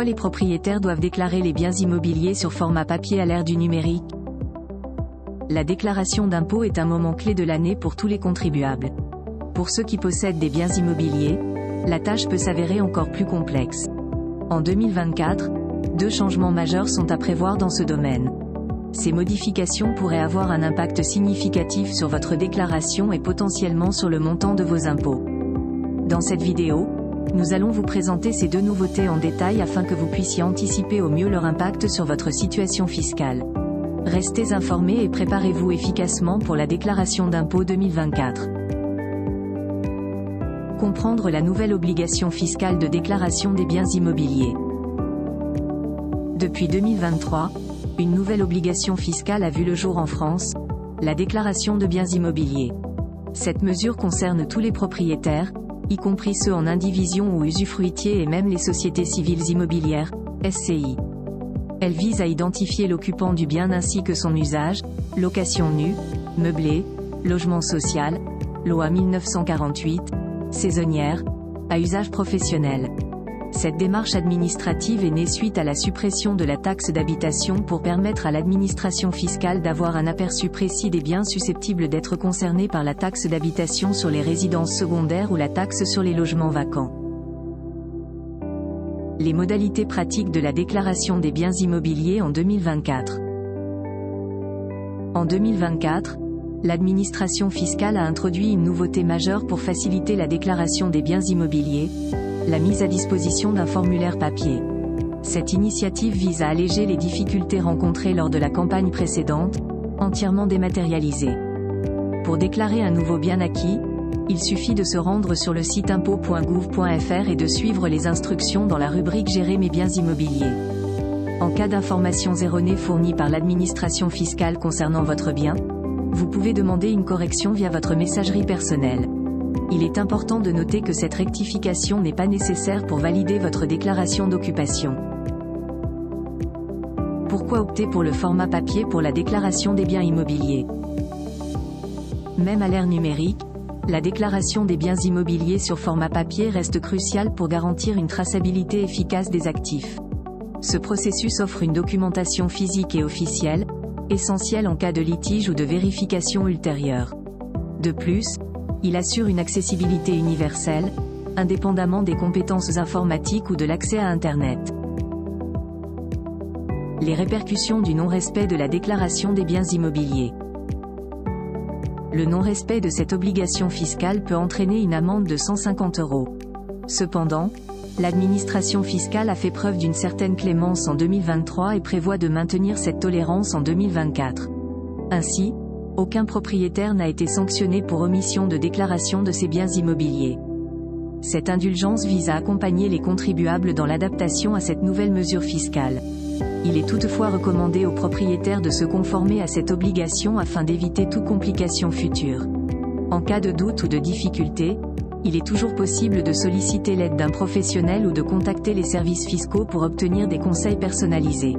Pourquoi les propriétaires doivent déclarer les biens immobiliers sur format papier à l'ère du numérique? La déclaration d'impôt est un moment clé de l'année pour tous les contribuables. Pour ceux qui possèdent des biens immobiliers, la tâche peut s'avérer encore plus complexe. En 2024, 2 changements majeurs sont à prévoir dans ce domaine. Ces modifications pourraient avoir un impact significatif sur votre déclaration et potentiellement sur le montant de vos impôts. Dans cette vidéo, nous allons vous présenter ces 2 nouveautés en détail afin que vous puissiez anticiper au mieux leur impact sur votre situation fiscale. Restez informés et préparez-vous efficacement pour la déclaration d'impôt 2024. Comprendre la nouvelle obligation fiscale de déclaration des biens immobiliers. Depuis 2023, une nouvelle obligation fiscale a vu le jour en France, la déclaration de biens immobiliers. Cette mesure concerne tous les propriétaires, y compris ceux en indivision ou usufruitiers et même les sociétés civiles immobilières, SCI. Elle vise à identifier l'occupant du bien ainsi que son usage, location nue, meublé, logement social, loi 1948, saisonnière, à usage professionnel. Cette démarche administrative est née suite à la suppression de la taxe d'habitation pour permettre à l'administration fiscale d'avoir un aperçu précis des biens susceptibles d'être concernés par la taxe d'habitation sur les résidences secondaires ou la taxe sur les logements vacants. Les modalités pratiques de la déclaration des biens immobiliers en 2024. En 2024, l'administration fiscale a introduit une nouveauté majeure pour faciliter la déclaration des biens immobiliers, la mise à disposition d'un formulaire papier. Cette initiative vise à alléger les difficultés rencontrées lors de la campagne précédente, entièrement dématérialisée. Pour déclarer un nouveau bien acquis, il suffit de se rendre sur le site impôts.gouv.fr et de suivre les instructions dans la rubrique Gérer mes biens immobiliers. En cas d'informations erronées fournies par l'administration fiscale concernant votre bien, vous pouvez demander une correction via votre messagerie personnelle. Il est important de noter que cette rectification n'est pas nécessaire pour valider votre déclaration d'occupation. Pourquoi opter pour le format papier pour la déclaration des biens immobiliers? Même à l'ère numérique, la déclaration des biens immobiliers sur format papier reste cruciale pour garantir une traçabilité efficace des actifs. Ce processus offre une documentation physique et officielle, essentielle en cas de litige ou de vérification ultérieure. De plus, il assure une accessibilité universelle, indépendamment des compétences informatiques ou de l'accès à Internet. Les répercussions du non-respect de la déclaration des biens immobiliers. Le non-respect de cette obligation fiscale peut entraîner une amende de 150 €. Cependant, l'administration fiscale a fait preuve d'une certaine clémence en 2023 et prévoit de maintenir cette tolérance en 2024. Ainsi, aucun propriétaire n'a été sanctionné pour omission de déclaration de ses biens immobiliers. Cette indulgence vise à accompagner les contribuables dans l'adaptation à cette nouvelle mesure fiscale. Il est toutefois recommandé aux propriétaires de se conformer à cette obligation afin d'éviter toute complication future. En cas de doute ou de difficulté, il est toujours possible de solliciter l'aide d'un professionnel ou de contacter les services fiscaux pour obtenir des conseils personnalisés.